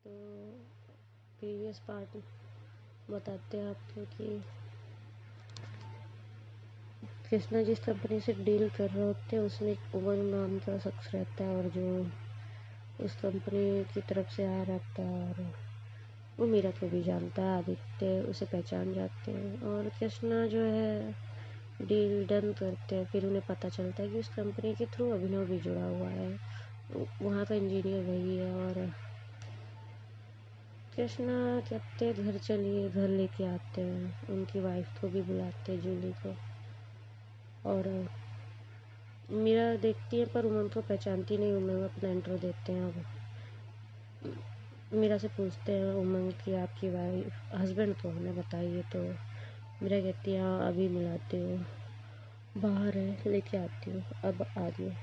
तो previous part बताते हैं आपको कि कृष्णा जिस कंपनी से डील कर रहे होते हैं उसमें एक उमंग नाम का शख्स रहता है, और जो उस कंपनी की तरफ से आ रहता है, और वो मीरा को भी जानता है। आदित्य उसे पहचान जाते हैं और कृष्णा जो है डील डन करते हैं। फिर उन्हें पता चलता है कि उस कंपनी के थ्रू अभिनव भी जुड़ा हुआ है, वहाँ का इंजीनियर वही है। और कृष्णा कहते हैं घर चलिए, घर लेके आते हैं। उनकी वाइफ को भी बुलाते हैं, जूली को। और मीरा देखती है पर उमंग को पहचानती नहीं। उमंग अपना इंट्रो देते हैं। अब मीरा से पूछते हैं उमंग की आपकी वाइफ हस्बैंड तो हमें बताइए। तो मीरा कहती है हाँ अभी मिलाती हूँ, बाहर है, लेके आती हूँ, अब आइए।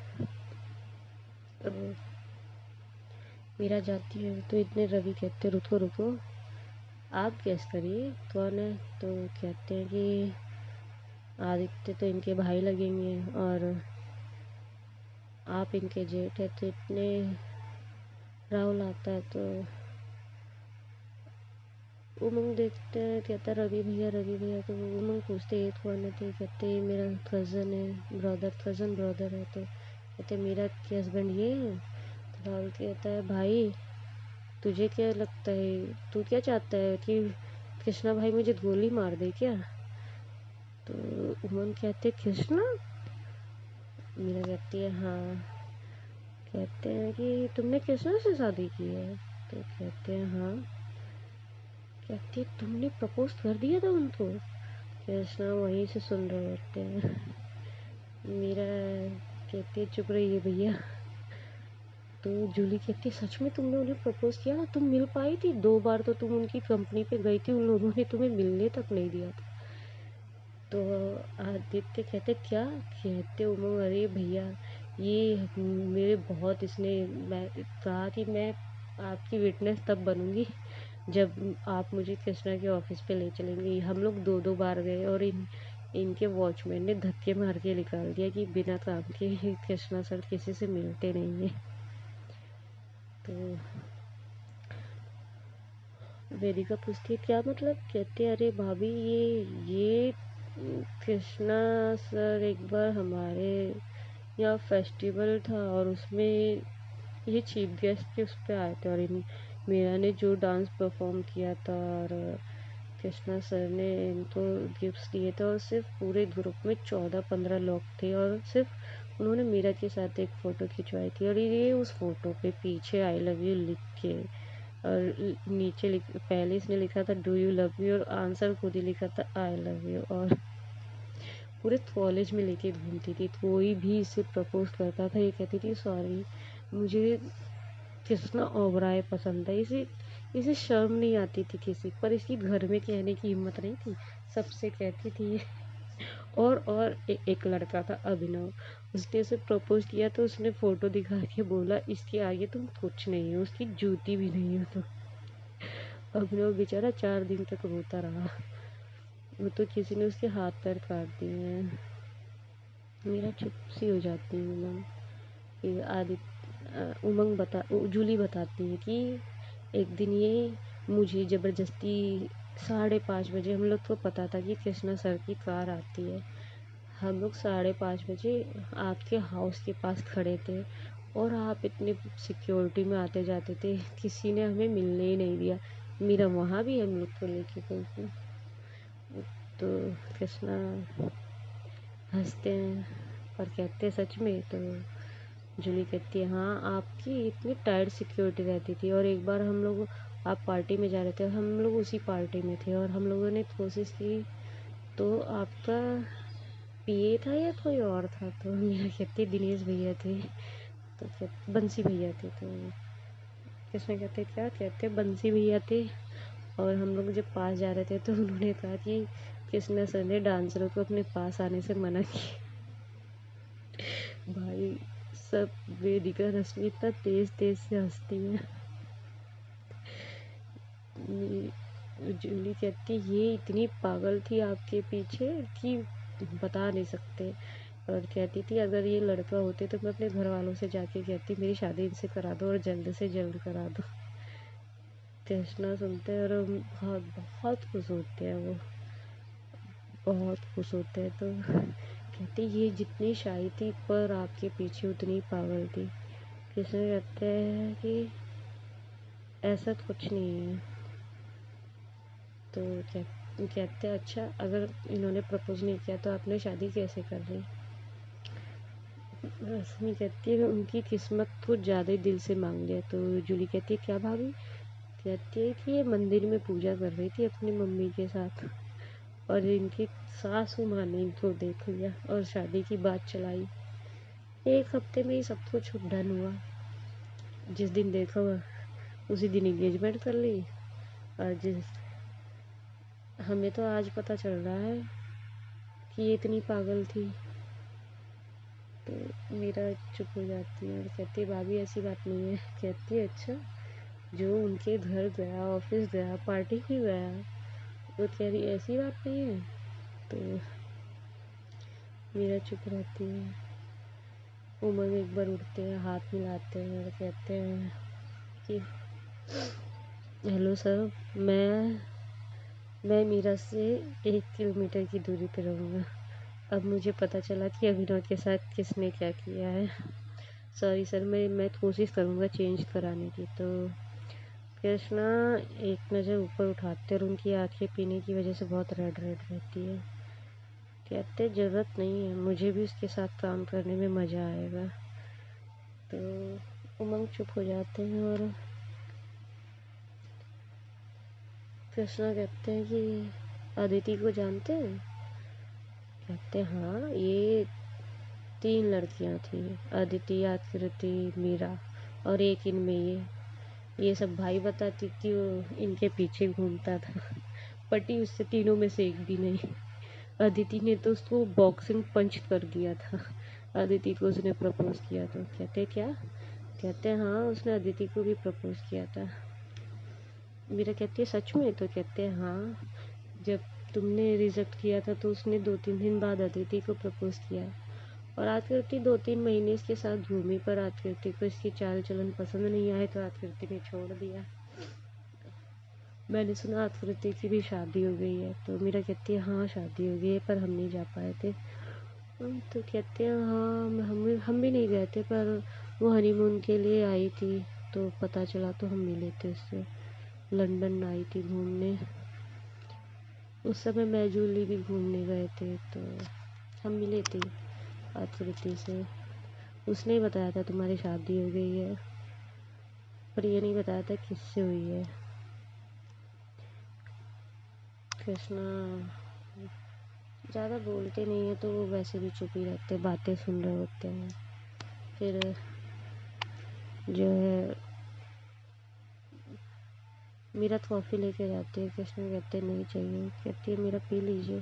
मीरा जाती है तो इतने रवि कहते रुको रुको, आप गेस करिए कौन है। तो कहते हैं कि आदित्य तो इनके भाई लगेंगे और आप इनके जेठ है। तो इतने राहुल आता है तो उमंग देखते हैं, कहता है रवि भैया रवि भैया। तो उमंग पूछते ये कौन है। तो कहते हैं मेरा कज़न है, ब्रदर, कज़न ब्रदर है। तो कहते मीरा के हस्बैंड ये है। तो राहुल कहता है भाई तुझे क्या लगता है, तू क्या चाहता है कि कृष्णा भाई मुझे गोली मार दे क्या। तो उमंग कहते कृष्णा। मीरा कहती है हाँ। कहते हैं कि तुमने कृष्णा से शादी की है। तो कहते हैं हाँ। कहती है तुमने प्रपोज कर दिया था उनको। कृष्णा वहीं से सुन रहे होते हैं। मीरा कहती है चुप रहिए भैया। तो जूली कहती है सच में तुमने उन्हें प्रपोज किया था, तुम मिल पाई थी 2 बार तो तुम उनकी कंपनी पे गई थी, उन लोगों ने तुम्हें मिलने तक नहीं दिया था। तो आदित्य कहते क्या। कहते उमंग अरे भैया ये मेरे बहुत इसने मैं कहा कि मैं आपकी विटनेस तब बनूंगी जब आप मुझे कृष्णा के ऑफिस पे ले चलेंगे। हम लोग 2 बार गए और इनके वॉचमैन ने धक्के मार के निकाल दिया कि बिना काम के कृष्णा सर किसी से मिलते नहीं है। तो वेदिका पूछती है क्या मतलब। कहते अरे भाभी ये कृष्णा सर एक बार हमारे यहाँ फेस्टिवल था और उसमें ये चीफ गेस्ट के उस पर आए थे, और इन मीरा ने जो डांस परफॉर्म किया था और कृष्णा सर ने इनको गिफ्ट्स दिए थे, और सिर्फ पूरे ग्रुप में 14-15 लोग थे, और सिर्फ उन्होंने मीरा के साथ एक फ़ोटो खिंचवाई थी। और ये उस फोटो पे पीछे आई लव यू लिख के, और नीचे पहले इसने लिखा था डू यू लव मी, और आंसर खुद ही लिखा था आई लव यू। और पूरे कॉलेज में लेके घूमती थी, कोई भी इसे प्रपोज करता था ये कहती थी सॉरी मुझे कृष्णा ओबराय पसंद है। इसे इसे शर्म नहीं आती थी किसी पर, इसकी घर में कहने की हिम्मत नहीं थी, सबसे कहती थी ये। और एक लड़का था अभिनव, उसने उसे प्रपोज किया तो उसने फोटो दिखा के बोला इसके आगे तुम कुछ नहीं हो, उसकी जूती भी नहीं हो। तो अभिनव बेचारा 4 दिन तक रोता रहा। वो तो किसी ने उसके हाथ पैर काट दिए हैं। मेरा चुप सी हो जाती है उमंग। फिर जूली बताती है कि एक दिन ये मुझे ज़बरदस्ती 5:30 बजे, हम लोग को पता था कि कृष्णा सर की कार आती है, हम लोग 5:30 बजे आपके हाउस के पास खड़े थे और आप इतने सिक्योरिटी में आते जाते थे, किसी ने हमें मिलने ही नहीं दिया। मीरा वहाँ भी हम लोग को लेके गई थी। तो कृष्णा हंसते हैं पर कहते सच में। तो जूली कहती है हाँ आपकी इतनी टाइट सिक्योरिटी रहती थी, और एक बार हम लोग आप पार्टी में जा रहे थे, हम लोग उसी पार्टी में थे और हम लोगों ने कोशिश की तो आपका पीए था या कोई और था। तो मेरा कहते दिनेश भैया थे। तो कहते बंसी भैया थे। तो कृष्णा कहते क्या। कहते बंसी भैया थे, और हम लोग जब पास जा रहे थे तो उन्होंने कहा कि कृष्णा सर ने डांसरों को अपने पास आने से मना किया। भाई सब वेदिका रश्मि इतना तेज तेज से हंसती है। जूली कहती ये इतनी पागल थी आपके पीछे कि बता नहीं सकते, और कहती थी अगर ये लड़का होते तो मैं अपने घर वालों से जाके कहती मेरी शादी इनसे करा दो और जल्द से जल्द करा दो। कृष्णा सुनते हैं और बहुत बहुत खुश होते हैं वो, बहुत खुश होते हैं। तो कहते ये जितनी शाही थी पर आपके पीछे उतनी पागल थी। कृष्णा कहते हैं कि ऐसा तो कुछ नहीं है। तो कहते हैं अच्छा अगर इन्होंने प्रपोज नहीं किया तो आपने शादी कैसे कर ली। रश्मि कहती है उनकी किस्मत कुछ ज़्यादा ही दिल से मांग लिया। तो जूली कहती है क्या भाभी। कहती है कि ये मंदिर में पूजा कर रही थी अपनी मम्मी के साथ और इनकी सासू माँ ने इनको देख लिया और शादी की बात चलाई। एक हफ्ते में ही सब कुछ डन हुआ। जिस दिन देखा हुआ उसी दिन एंगेजमेंट कर ली। और जिस हमें तो आज पता चल रहा है कि ये इतनी पागल थी। तो मीरा चुप हो जाती है और कहती है भाभी ऐसी बात नहीं है। कहती है अच्छा जो उनके घर गया, ऑफिस गया, पार्टी भी गया, वो कह रही ऐसी बात नहीं है। तो मीरा चुप रहती है। उमंग एक बार उठते हैं, हाथ मिलाते हैं और कहते हैं कि हेलो सर, मैं मीरा से 1 किलोमीटर की दूरी पर रहूँगा। अब मुझे पता चला कि अभिनव के साथ किसने क्या किया है। सॉरी सर, मैं कोशिश करूँगा चेंज कराने की। तो कृष्णा एक नज़र ऊपर उठाते और उनकी आंखें पीने की वजह से बहुत रेड रेड रहती है। कहते ज़रूरत नहीं है, मुझे भी उसके साथ काम करने में मज़ा आएगा। तो उमंग चुप हो जाते हैं और कृष्णा कहते हैं कि अदिति को जानते हैं। कहते हैं हाँ, ये 3 लड़कियां थी, अदिति, आकृति, मीरा और एक इनमें ये सब भाई बताती थी वो इनके पीछे घूमता था। पटी उससे तीनों में से एक भी नहीं। अदिति ने तो उसको बॉक्सिंग पंच कर दिया था। अदिति को उसने प्रपोज किया। तो कहते क्या। कहते हैं हाँ, उसने अदिति को भी प्रपोज किया था। मीरा कहती है सच में। तो कहते हैं हाँ, जब तुमने रिजेक्ट किया था तो उसने 2-3 दिन बाद अदिति को प्रपोज किया। और आकृति 2-3 महीने इसके साथ घूमी पर आकृति को इसकी चाल चलन पसंद नहीं आए तो आकृति ने छोड़ दिया। मैंने सुना आकृति की भी शादी हो गई है। तो मीरा कहती है हाँ शादी हो गई है पर हम नहीं जा पाए थे। तो कहते हैं हाँ, हम भी नहीं गए थे पर वो हनीमून के लिए आई थी तो पता चला तो हम मिले थे उससे। लंदन आई थी घूमने, उस समय मैं जूली भी घूमने गए थे तो हम मिले थे आकृति से। उसने ही बताया था तुम्हारी शादी हो गई है, पर ये नहीं बताया था किससे हुई है। कृष्णा ज़्यादा बोलते नहीं है तो वो वैसे भी चुप ही रहते, बातें सुन रहे होते हैं। फिर जो है मीरा कॉफ़ी लेके जाती है। कृष्णा कहते नहीं चाहिए। कहती है मीरा पी लीजिए।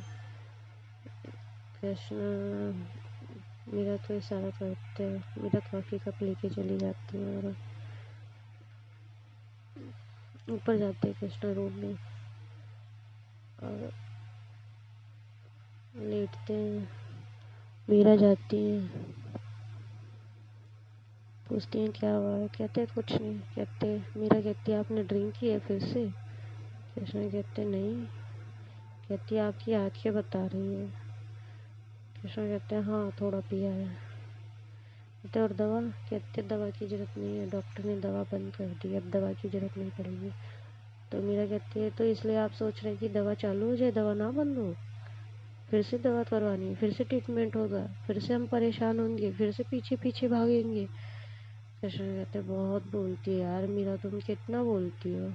कृष्णा मीरा तो इशारा करते हैं। मीरा कॉफ़ी कप लेके चली जाती है और ऊपर जाते हैं कृष्णा रूम में और लेटते हैं। मीरा जाती है, पूछती हैं क्या हुआ है। कहते हैं कुछ नहीं। कहते मीरा कहती है आपने ड्रिंक की है फिर से। कृष्णा कहते नहीं। कहती है आपकी आंखें बता रही है। कृष्णा कहते हैं हाँ थोड़ा पिया है। कहते और दवा। कहते दवा की ज़रूरत नहीं है, डॉक्टर ने दवा बंद कर दी, अब दवा की ज़रूरत नहीं पड़ेगी। तो मीरा कहती है तो इसलिए आप सोच रहे हैं कि दवा चालू हो जाए, दवा ना बंद हो। फिर से दवा करवानी है, फिर से ट्रीटमेंट होगा, फिर से हम परेशान होंगे, फिर से पीछे पीछे भागेंगे। कृष्ण कहते बहुत बोलती है यार मीरा, तुम कितना बोलती हो।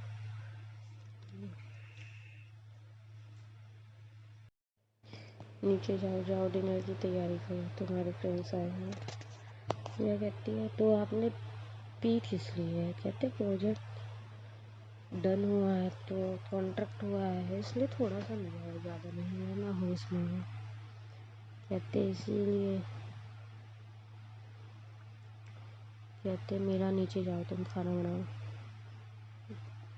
नीचे जाओ जाओ, डिनर की तैयारी करो, तुम्हारे फ्रेंड्स आए हैं। मीरा कहती है तो आपने पी किस लिए है। कहते प्रोजेक्ट डन हुआ है तो कॉन्ट्रैक्ट हुआ है इसलिए थोड़ा सा लिया है, ज़्यादा नहीं है, ना होश में है। कहते इसीलिए। कहते मेरा नीचे जाओ तुम खाना बनाओ।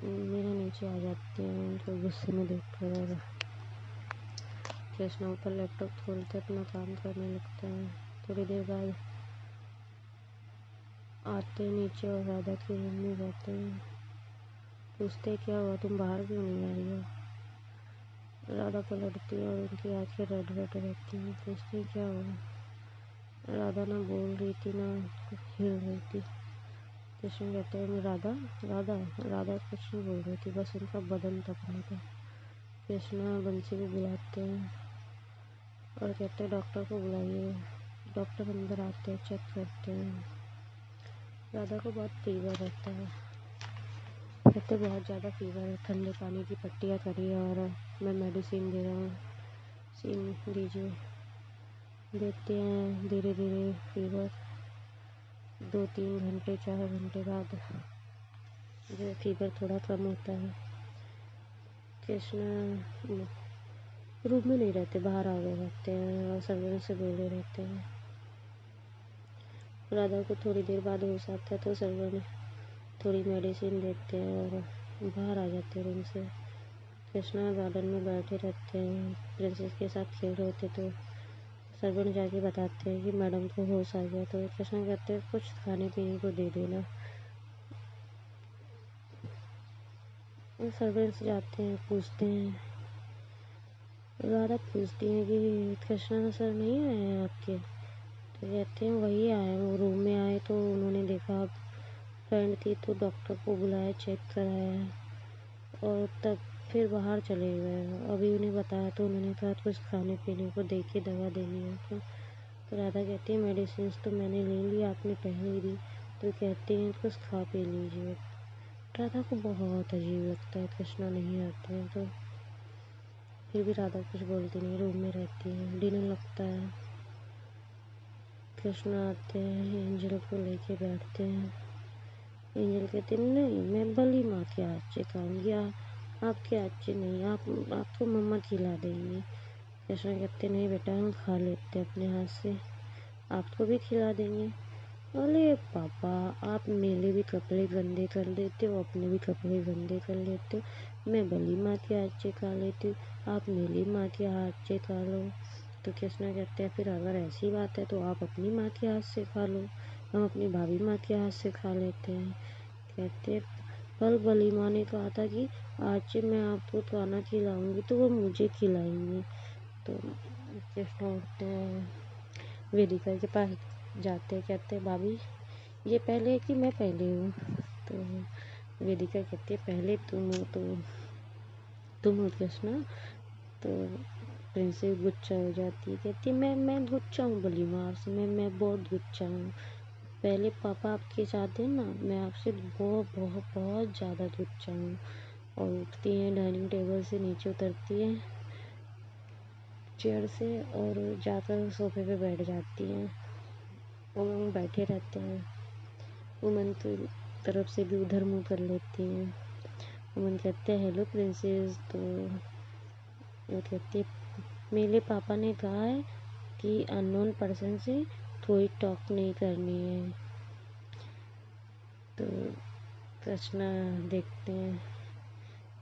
मेरा नीचे आ जाती है उनको गुस्से में देख कर। कृष्णा ऊपर लैपटॉप खोलते अपना काम करने लगता है। थोड़ी देर बाद आते नीचे और राधा के रूम में जाते हैं। पूछते क्या हुआ, तुम बाहर क्यों नहीं आ रही हो। राधा पलटती है और उनकी आंखें रेड रेड रहती हैं। पूछती क्या हुआ। राधा ना बोल रही थी ना हिल रही थी। कृष्ण कहते हैं मैं राधा राधा राधा कुछ नहीं बोल रही थी, बस उनका बदन तक नहीं था। कृष्णा बंसी को बुलाते हैं और कहते हैं डॉक्टर को बुलाइए। डॉक्टर अंदर आते हैं, चेक करते हैं। राधा को बहुत फीवर रहता है। कहते बहुत ज़्यादा फीवर है, ठंडे पानी की पट्टियाँ करिए और मैं मेडिसिन दे रहा हूँ, सीन दीजिए। देते हैं। धीरे धीरे फीवर 2-3 घंटे 4 घंटे बाद जो फीवर थोड़ा कम होता है। कृष्णा रूम में नहीं रहते, बाहर आ गए रहते हैं और सर्वेंट से बोले रहते हैं। राधा को थोड़ी देर बाद होश आता है तो सर्वेंट थोड़ी मेडिसिन देते हैं और बाहर आ जाते हैं रूम से। कृष्णा गार्डन में बैठे रहते हैं, प्रिंसेस के साथ खेल रहे थे तो सर्वेंट जाके बताते हैं कि मैडम को होश आ गया। तो कृष्णा कहते हैं कुछ खाने पीने को दे देना। और सर्वेंट्स जाते हैं, पूछते हैं। राधा पूछती हैं कि कृष्णा सर नहीं आए हैं आपके। तो कहते हैं वही आए, वो रूम में आए तो उन्होंने देखा आप फ्रेंड थी तो डॉक्टर को बुलाया, चेक कराया और तब फिर बाहर चले गए। अभी उन्हें बताया तो उन्होंने कहा कुछ खाने पीने को दे के दवा देनी है आपको। तो राधा कहती है मेडिसिन तो मैंने ले ली, आपने पहले दी। तो कहते हैं कुछ खा पी लीजिए। राधा को बहुत अजीब लगता है कृष्णा नहीं आते हैं तो। फिर भी राधा कुछ बोलती नहीं, रूम में रहती है। डिनर लगता है। कृष्णा आते हैं, एंजल को लेके बैठते हैं। एंजल कहते नहीं मैं बली माँ के हाथ से खाऊंगी, आपके हाथ से नहीं, आपको मम्मा खिला देंगी। कृष्णा कहते नहीं बेटा हम खा लेते अपने हाथ से, आपको भी खिला देंगे। अरे पापा आप मेरे भी कपड़े गंदे कर लेते हो, अपने भी कपड़े गंदे कर लेते हो। मैं बली माँ के हाथ से खा लेती हूँ, आप मेरी माँ के हाथ से खा लो। तो कृष्णा कहते हैं फिर अगर ऐसी बात है तो आप अपनी माँ के हाथ से खा लो, हम अपनी भाभी माँ के हाथ से खा लेते हैं। कहते कल बली माँ ने कहा था कि आज से मैं आपको खाना खिलाऊंगी तो वो मुझे खिलाएंगी। तो कृष्णा उठते हैं, वेदिका के पास जाते हैं, कहते हैं भाभी ये पहले है कि मैं पहले हूँ। तो वेदिका कहती है पहले तुम हो तो तुम हो कृष्णा। तो प्रिंसेस गुस्सा हो जाती है, कहती है मैं गुस्सा हूँ बली माँ आपसे, मैं बहुत गुस्सा हूँ। पहले पापा आपके साथ है ना, मैं आपसे बहुत बहुत बहुत ज़्यादा गुस्सा हूँ। और उठती हैं, डाइनिंग टेबल से नीचे उतरती है चेयर से और जाकर सोफे पे बैठ जाती हैं। वो लोग बैठे रहते हैं। वुमन की तरफ से भी उधर मुँह कर लेती हैं। वुमन कहते हैं हेलो प्रिंसेस। तो वो कहती है मेरे पापा ने कहा है कि अननोन पर्सन से कोई टॉक नहीं करनी है। तो कृष्णा देखते हैं,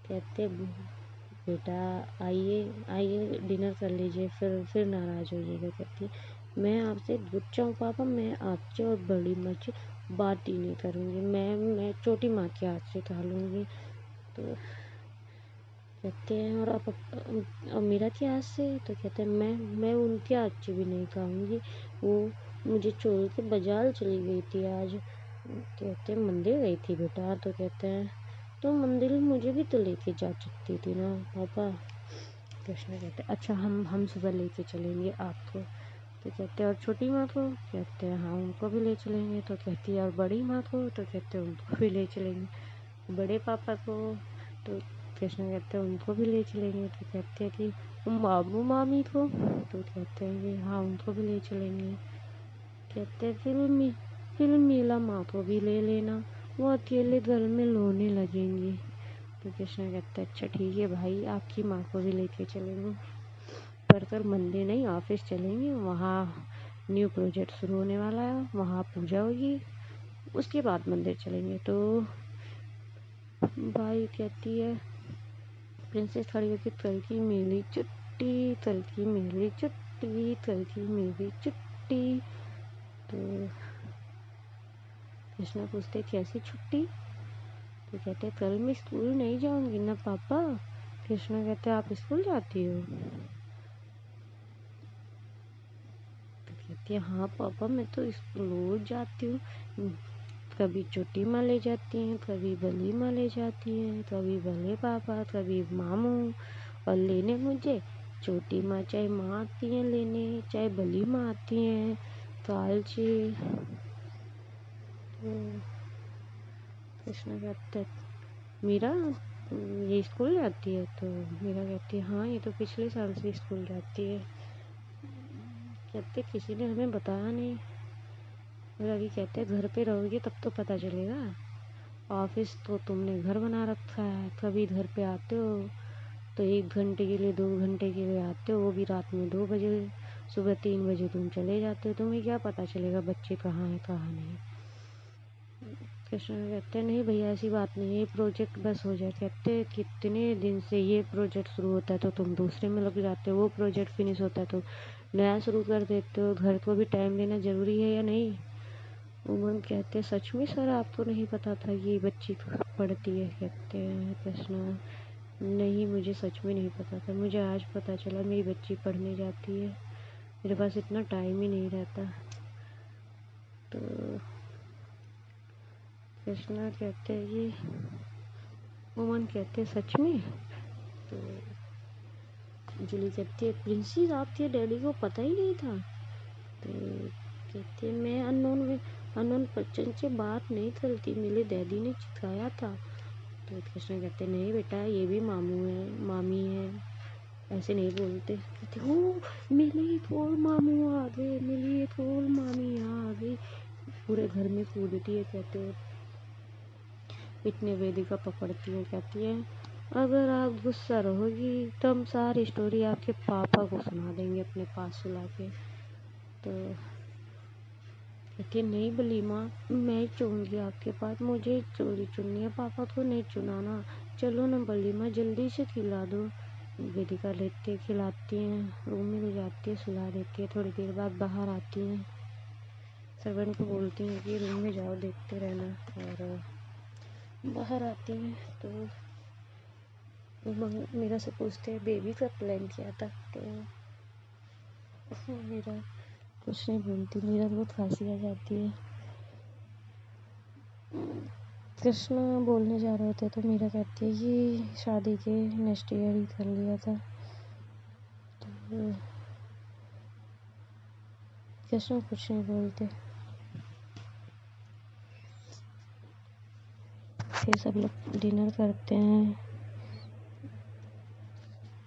कहते बेटा आइए आइए डिनर कर लीजिए, फिर नाराज़ होइएगा। कहती है मैं आपसे गुस्सा हूँ पापा, मैं आपसे और बड़ी माँ से बात ही नहीं करूँगी, मैं छोटी माँ के हाथ से खा लूँगी। तो कहते हैं और अब मेरा के हाथ से। तो कहते हैं मैं उनके हाथ से भी नहीं खाऊंगी, वो मुझे छोड़ के बाजार चली गई थी आज। कहते हैं मंदिर गई थी बेटा। तो कहते हैं तो मंदिर मुझे भी तो लेके जा सकती थी ना पापा। कृष्णा कहते हैं अच्छा हम सुबह लेके चलेंगे आपको। तो कहते हैं और छोटी माँ को। कहते हैं हाँ उनको भी ले चलेंगे। तो कहती है और बड़ी माँ को। तो कहते हैं उनको भी ले चलेंगे। बड़े पापा को। तो कृष्णा कहते हैं उनको भी ले चलेंगे। तो कहते हैं कि मामू मामी को। तो कहते हैं कि हाँ उनको भी ले चलेंगे। कहते हैं फिर मीला माँ को भी ले लेना, वो अकेले घर में रोने लगेंगी। तो कृष्णा कहते हैं अच्छा ठीक है भाई, आपकी माँ को भी लेके चलेंगे, पर कल मंदिर नहीं ऑफिस चलेंगे, वहाँ न्यू प्रोजेक्ट शुरू होने वाला है, वहाँ पूजा होगी, उसके बाद मंदिर चलेंगे। तो भाई कहती है प्रिंसेस खड़ी होकर तलकी मेरी चुट्टी, तलकी मेरी चुट्टी, तलकी मेरी चुट्टी। तो कृष्णा पूछते कैसी छुट्टी। तो कहते कल मैं स्कूल नहीं जाऊंगी ना पापा। कृष्णा कहते आप स्कूल जाती हो? तो कहती है हाँ पापा मैं तो स्कूल रोज जाती हूँ। कभी छोटी माँ ले जाती हैं, कभी बली माँ ले जाती हैं, कभी बले पापा, कभी मामू और लेने मुझे। छोटी माँ चाहे माँ आती हैं लेने, चाहे बली माँ आती हैं, कालची। तो कृष्णा कहता है मीरा ये स्कूल जाती है? तो मीरा कहती है हाँ ये तो पिछले साल से स्कूल जाती है। कहते किसी ने हमें बताया नहीं। रवि कहते घर पे रहोगे तब तो पता चलेगा। ऑफिस तो तुमने घर बना रखा है, कभी घर पे आते हो तो 1 घंटे के लिए 2 घंटे के लिए आते हो, वो भी रात में 2 बजे, सुबह 3 बजे तुम चले जाते हो। तुम्हें क्या पता चलेगा बच्चे कहाँ हैं कहाँ नहीं। कृष्णा कहते हैं नहीं भैया ऐसी बात नहीं है, ये प्रोजेक्ट बस हो जाए। कहते हैं कितने दिन से ये प्रोजेक्ट शुरू होता है तो तुम दूसरे में लग जाते हो, वो प्रोजेक्ट फिनिश होता है तो नया शुरू कर देते हो। घर को भी टाइम देना ज़रूरी है या नहीं? उमंग कहते सच में सर आपको नहीं पता था ये बच्ची पढ़ती है? कहते हैं कृष्णा नहीं मुझे सच में नहीं पता था, मुझे आज पता चला मेरी बच्ची पढ़ने जाती है, मेरे पास इतना टाइम ही नहीं रहता। तो कृष्णा कहते हैं ये उमन कहते सच में? तो जूली कहती है प्रिंसेस आपके डैडी को पता ही नहीं था? तो कहते मैं अननोन पर्सन से बात नहीं करती, मेरे डैडी ने सिखाया था। तो कृष्णा कहते नहीं बेटा ये भी मामू है मामी है, ऐसे नहीं बोलते। कहते हो मेरे एक और मामू आ गए, मेरी एक और मामी आ गई, पूरे घर में कूदती है। कहते इतने वेदिका पकड़ती है। कहती है अगर आप गुस्सा रहोगी तो हम सारी स्टोरी आपके पापा को सुना देंगे अपने पास सुला के। तो कहती है नहीं बली माँ मैं चुनूंगी आपके पास, मुझे चोरी चुननी है, पापा को नहीं चुनाना। चलो ना बली माँ जल्दी से खिला दो। वेदिका लेती है खिलाती हैं, रूम में ले जाती है सुला देती है। थोड़ी देर बाद बाहर आती हैं, सर्वेंट को बोलती हैं कि रूम में जाओ देखते रहना। और बाहर आती हैं तो मीरा से पूछते हैं बेबी का प्लान किया था? तो मीरा कुछ नहीं बोलती, मीरा बहुत खांसी आ जाती है। कृष्णा बोलने जा रहे होते तो मीरा कहती है ये शादी के नेक्स्ट ईयर ही कर लिया था। तो कृष्णा कुछ नहीं बोलते। फिर सब लोग डिनर करते हैं।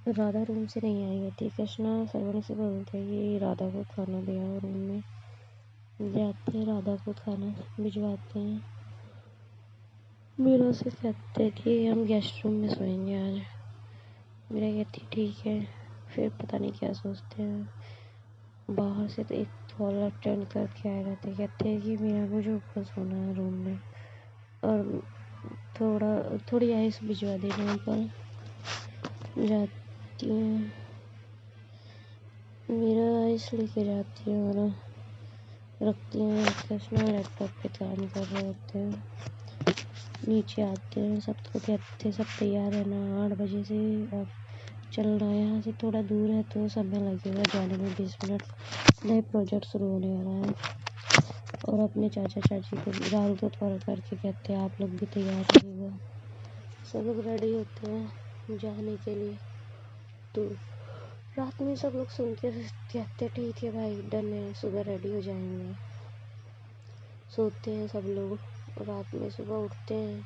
राधा रूम से नहीं आई होती। कृष्णा सर्वण से बोलते हैं कि राधा को खाना ले आओ रूम में। जाते हैं राधा को खाना भिजवाते हैं। मीरा से कहते हैं कि हम गेस्ट रूम में सोएंगे आज। मीरा कहती ठीक है। फिर पता नहीं क्या सोचते हैं। बाहर से तो एक कॉल अटेंड करके आए रहते। कहते हैं कि मीरा मुझे ऊपर सोना है रूम में और थोड़ी आइस भिजवा देना ऊपर। जाती हैं मीरा आइस लेके जाती है और रखती हैं। कृष्णा लैपटॉप पे काम कर रहे होते हैं। नीचे आते हैं, सबको कहते हैं सब तैयार है ना, 8 बजे से अब चलना है। यहाँ से थोड़ा दूर है तो समय लगेगा जाने में 20 मिनट। नए प्रोजेक्ट शुरू होने वाला है। और अपने चाचा चाची को राहुल को कॉल करके कहते हैं आप लोग भी तैयार रहिएगा। सब लोग रेडी होते हैं जाने के लिए। तो रात में सब लोग सुन के कहते ठीक है भाई डन है, सुबह रेडी हो जाएंगे। सोते हैं सब लोग। रात में सुबह उठते हैं,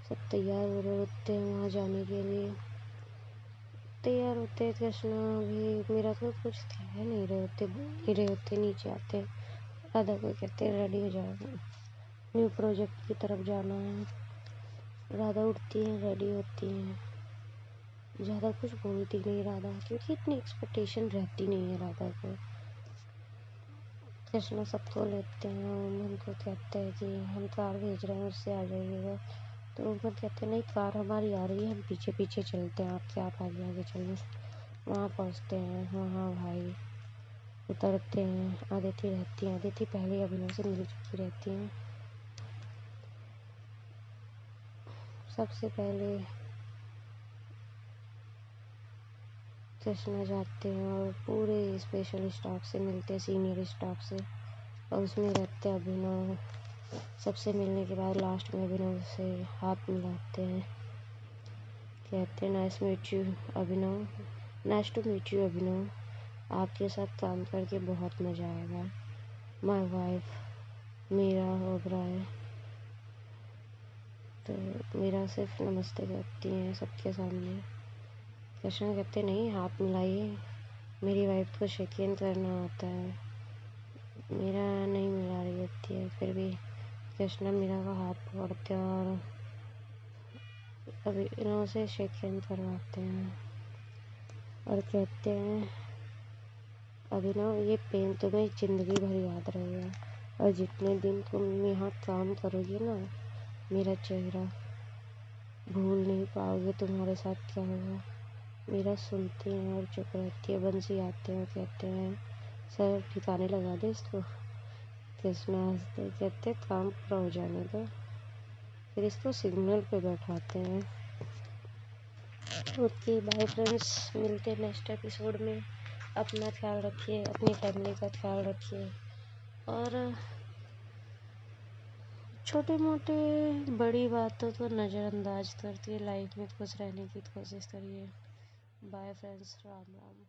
सब तैयार हो रहे होते हैं वहाँ जाने के लिए। तैयार होते हैं। कृष्णा भी मेरा तो कुछ कह नहीं रहे होते, बोल रहे होते। नीचे आते हैं, राधा को कहते हैं रेडी हो जाओ, न्यू प्रोजेक्ट की तरफ जाना है। राधा उठती है, रेडी होती हैं। ज़्यादा कुछ बोलती नहीं राधा, क्योंकि इतनी एक्सपेक्टेशन रहती नहीं है राधा को। कृष्णा सबको लेते हैं। उनको कहते हैं कि हम कार भेज रहे हैं उससे आ जाइएगा। तो ऊपर कहते हैं नहीं कार हमारी आ रही है, हम पीछे पीछे चलते हैं आपके, आप आगे आगे चलिए। वहाँ पहुँचते हैं, वहाँ भाई उतरते हैं। आदिति रहती हैं, आदिति पहले अभिनव से मिल चुकी रहती हैं। सबसे पहले कृष्णा जाते हैं और पूरे स्पेशल स्टाफ से मिलते हैं, सीनियर स्टाफ से, और उसमें रहते हैं अभिनव। सबसे मिलने के बाद लास्ट में अभिनव से हाथ मिलाते हैं, कहते हैं nice meet you Abhinav, nice to meet you Abhinav, आपके साथ काम करके बहुत मज़ा आएगा। My wife Meera Oberoi. तो मीरा सिर्फ नमस्ते कहती हैं सबके सामने। कृष्णा कहते नहीं, हाथ मिलाइए, मेरी वाइफ को शेक हैंड करना आता है। मीरा नहीं मिला रही होती है, फिर भी कृष्णा मीरा का हाथ पकड़ते हैं और अभिनव से शेक हैंड करवाते हैं और कहते हैं अभिनव, ये पेन तुम्हें ज़िंदगी भर याद रहेगा, और जितने दिन तुम यहाँ काम करोगी ना, मेरा चेहरा भूल नहीं पाओगे, तुम्हारे साथ क्या होगा। मीरा सुनती हैं और चुप रहती है। बंसी आते हैं और कहते हैं सर ठिकाने लगा दे इसको। कृष्णा हंसते कहते काम पूरा हो जाने दो, फिर इसको सिग्नल पे बैठाते हैं। ओके बाय फ्रेंड्स, मिलते हैं नेक्स्ट एपिसोड में। अपना ख्याल रखिए, अपनी फैमिली का ख्याल रखिए, और छोटे मोटे बड़ी बातों को नज़रअंदाज करके लाइफ में खुश रहने की कोशिश करिए। Bye friends, Ram Ram.